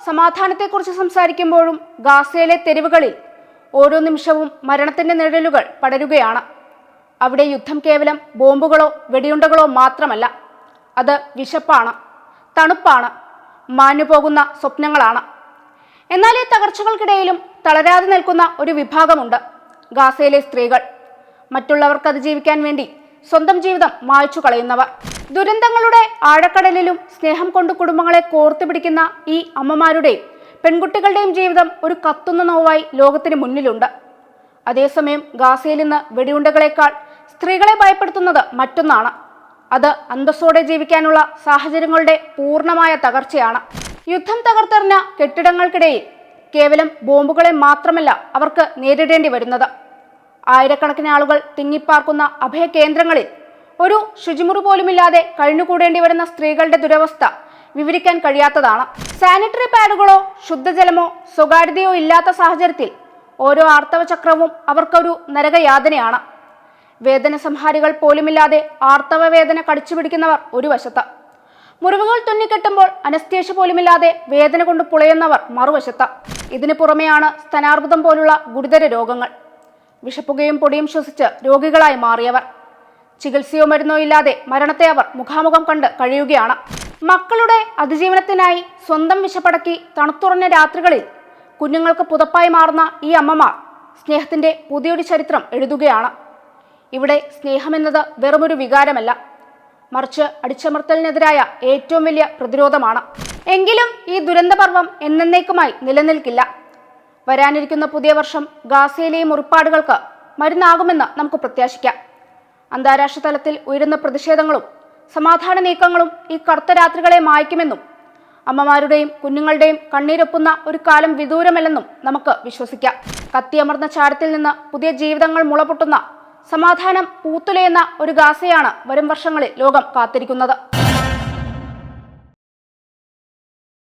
സമാധാനത്തെക്കുറിച്ച് സംസാരിക്കുമ്പോഴും ഗാസയിലെ തെരുവുകളിൽ ഓരോ നിമിഷവും മരണത്തിന്റെ നിഴലുകൾ പടരുകയാണ്. അവിടെ യുദ്ധം കേവലം ബോംബുകളോ വെടിയുണ്ടകളോ മാത്രമല്ല, അത് വിശപ്പാണ്, തണുപ്പാണ്, മാഞ്ഞുപോകുന്ന സ്വപ്നങ്ങളാണ്. എന്നാൽ ഈ തകർച്ചകൾക്കിടയിലും തളരാതെ നിൽക്കുന്ന ഒരു വിഭാഗമുണ്ട്, ഗാസയിലെ സ്ത്രീകൾ. മറ്റുള്ളവർക്ക് അതിജീവിക്കാൻ വേണ്ടി സ്വന്തം ജീവിതം മായ്ച്ചു കളയുന്നവർ. ദുരന്തങ്ങളുടെ ആഴക്കടലിലും സ്നേഹം കൊണ്ട് കുടുംബങ്ങളെ കോർത്തു പിടിക്കുന്ന ഈ അമ്മമാരുടെയും പെൺകുട്ടികളുടെയും ജീവിതം ഒരു കത്തുന്ന നോവായി ലോകത്തിന് മുന്നിലുണ്ട്. അതേസമയം ഗാസയിൽ നിന്ന് വെടിയുണ്ടകളേക്കാൾ സ്ത്രീകളെ ഭയപ്പെടുത്തുന്നത് മറ്റൊന്നാണ്. അത് അന്തസ്സോടെ ജീവിക്കാനുള്ള സാഹചര്യങ്ങളുടെ പൂർണ്ണമായ തകർച്ചയാണ്. യുദ്ധം തകർത്തെറിഞ്ഞ കെട്ടിടങ്ങൾക്കിടയിൽ കേവലം ബോംബുകളെ മാത്രമല്ല അവർക്ക് നേരിടേണ്ടി വരുന്നത്. ആയിരക്കണക്കിന് ആളുകൾ തിങ്ങിപ്പാർക്കുന്ന അഭയകേന്ദ്രങ്ങളിൽ ഒരു ശുചിമുറി പോലുമില്ലാതെ കഴിഞ്ഞുകൂടേണ്ടി വരുന്ന സ്ത്രീകളുടെ ദുരവസ്ഥ വിവരിക്കാൻ കഴിയാത്തതാണ്. സാനിറ്ററി പാഡുകളോ ശുദ്ധജലമോ സ്വകാര്യതയോ ഇല്ലാത്ത സാഹചര്യത്തിൽ ഓരോ ആർത്തവ ചക്രവും അവർക്കൊരു നരകയാതനയാണ്. വേദന സംഹാരികൾ പോലുമില്ലാതെ ആർത്തവ വേദന കടിച്ചു പിടിക്കുന്നവർ ഒരു വശത്ത്, മുറിവുകൾ തുന്നിക്കെട്ടുമ്പോൾ അനസ്തേഷ്യ പോലുമില്ലാതെ വേദന കൊണ്ട് പുളയുന്നവർ മറുവശത്ത്. ഇതിനു പുറമെയാണ് സ്തനാർബുദം പോലുള്ള ഗുരുതര രോഗങ്ങൾ. വിഷപ്പുകയും പൊടിയും ശ്വസിച്ച് രോഗികളായി മാറിയവർ. ചികിത്സയോ മരുന്നോ ഇല്ലാതെ മരണത്തെ അവർ മുഖാമുഖം കണ്ട് കഴിയുകയാണ്. മക്കളുടെ അതിജീവനത്തിനായി സ്വന്തം വിശപ്പടക്കി തണുത്തുറഞ്ഞ രാത്രികളിൽ കുഞ്ഞുങ്ങൾക്ക് പുതപ്പായി മാറുന്ന ഈ അമ്മമാർ സ്നേഹത്തിന്റെ പുതിയൊരു ചരിത്രം എഴുതുകയാണ്. ഇവിടെ സ്നേഹമെന്നത് വെറുമൊരു വികാരമല്ല, മറിച്ച് അടിച്ചമർത്തലിനെതിരായ ഏറ്റവും വലിയ പ്രതിരോധമാണ്. എങ്കിലും ഈ ദുരന്തപർവം എന്നേക്കുമായി നിലനിൽക്കില്ല. വരാനിരിക്കുന്ന പുതിയ വർഷം ഗാസയിലെ മുറിപ്പാടുകൾക്ക് മരുന്നാകുമെന്ന് നമുക്ക് പ്രത്യാശിക്കാം. അന്താരാഷ്ട്ര തലത്തിൽ ഉയരുന്ന പ്രതിഷേധങ്ങളും സമാധാന നീക്കങ്ങളും ഈ കറുത്ത രാത്രികളെ മായ്ക്കുമെന്നും അമ്മമാരുടെയും കുഞ്ഞുങ്ങളുടെയും കണ്ണീരൊപ്പുന്ന ഒരു കാലം വിദൂരമല്ലെന്നും നമുക്ക് വിശ്വസിക്കാം. കത്തിയമർന്ന ചാരത്തിൽ നിന്ന് പുതിയ ജീവിതങ്ങൾ മുളപൊട്ടുന്ന, സമാധാനം പൂത്തുലയുന്ന ഒരു ഗാസയാണ് വരും വർഷങ്ങളിൽ ലോകം കാത്തിരിക്കുന്നത്.